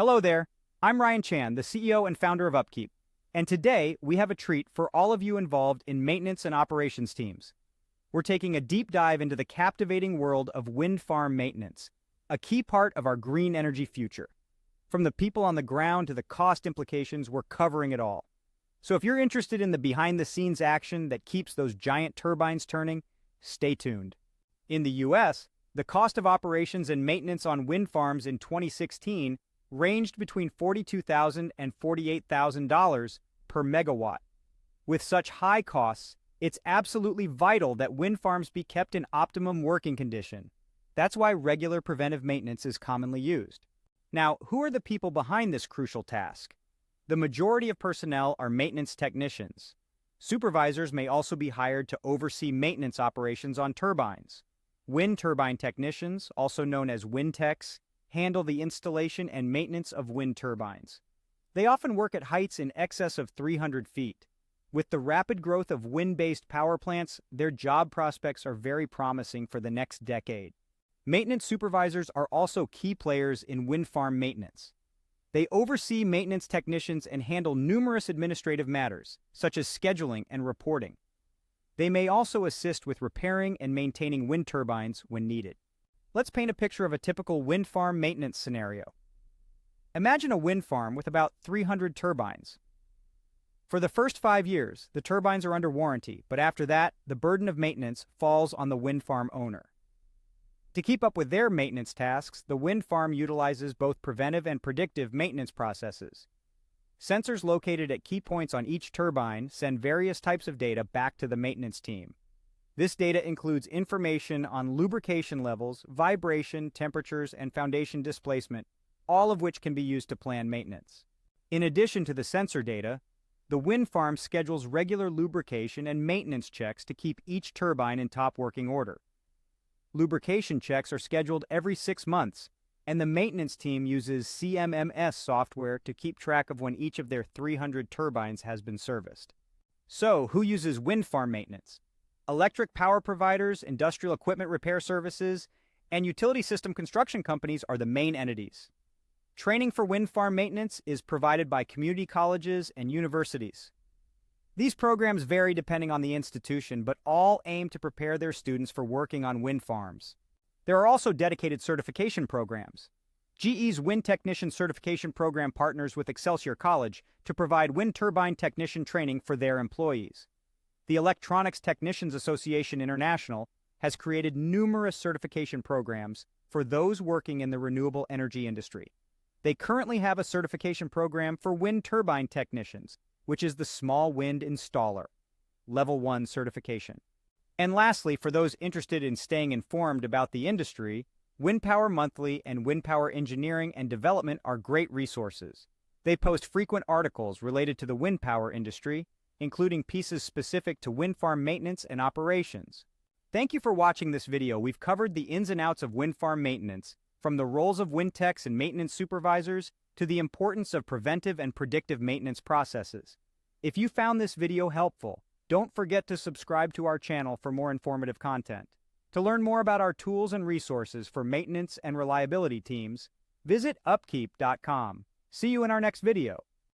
Hello there, I'm Ryan Chan, the CEO and founder of UpKeep, and today we have a treat for all of you involved in maintenance and operations teams. We're taking a deep dive into the captivating world of wind farm maintenance, a key part of our green energy future. From the people on the ground to the cost implications, we're covering it all. So if you're interested in the behind-the-scenes action that keeps those giant turbines turning, stay tuned. In the US, the cost of operations and maintenance on wind farms in 2016 ranged between $42,000 and $48,000 per megawatt. With such high costs, it's absolutely vital that wind farms be kept in optimum working condition. That's why regular preventive maintenance is commonly used. Now, who are the people behind this crucial task? The majority of personnel are maintenance technicians. Supervisors may also be hired to oversee maintenance operations on turbines. Wind turbine technicians, also known as wind techs, handle the installation and maintenance of wind turbines. They often work at heights in excess of 300 feet. With the rapid growth of wind-based power plants, their job prospects are very promising for the next decade. Maintenance supervisors are also key players in wind farm maintenance. They oversee maintenance technicians and handle numerous administrative matters, such as scheduling and reporting. They may also assist with repairing and maintaining wind turbines when needed. Let's paint a picture of a typical wind farm maintenance scenario. Imagine a wind farm with about 300 turbines. For the first 5 years, the turbines are under warranty, but after that, the burden of maintenance falls on the wind farm owner. To keep up with their maintenance tasks, the wind farm utilizes both preventive and predictive maintenance processes. Sensors located at key points on each turbine send various types of data back to the maintenance team. This data includes information on lubrication levels, vibration, temperatures, and foundation displacement, all of which can be used to plan maintenance. In addition to the sensor data, the wind farm schedules regular lubrication and maintenance checks to keep each turbine in top working order. Lubrication checks are scheduled every 6 months, and the maintenance team uses CMMS software to keep track of when each of their 300 turbines has been serviced. So, who uses wind farm maintenance? Electric power providers, industrial equipment repair services, and utility system construction companies are the main entities. Training for wind farm maintenance is provided by community colleges and universities. These programs vary depending on the institution, but all aim to prepare their students for working on wind farms. There are also dedicated certification programs. GE's Wind Technician Certification Program partners with Excelsior College to provide wind turbine technician training for their employees. The Electronics Technicians Association International has created numerous certification programs for those working in the renewable energy industry. They currently have a certification program for wind turbine technicians, which is the Small Wind Installer, Level 1 certification. And lastly, for those interested in staying informed about the industry, Wind Power Monthly and Wind Power Engineering and Development are great resources. They post frequent articles related to the wind power industry, including pieces specific to wind farm maintenance and operations. Thank you for watching this video. We've covered the ins and outs of wind farm maintenance, from the roles of wind techs and maintenance supervisors to the importance of preventive and predictive maintenance processes. If you found this video helpful, don't forget to subscribe to our channel for more informative content. To learn more about our tools and resources for maintenance and reliability teams, visit upkeep.com. See you in our next video.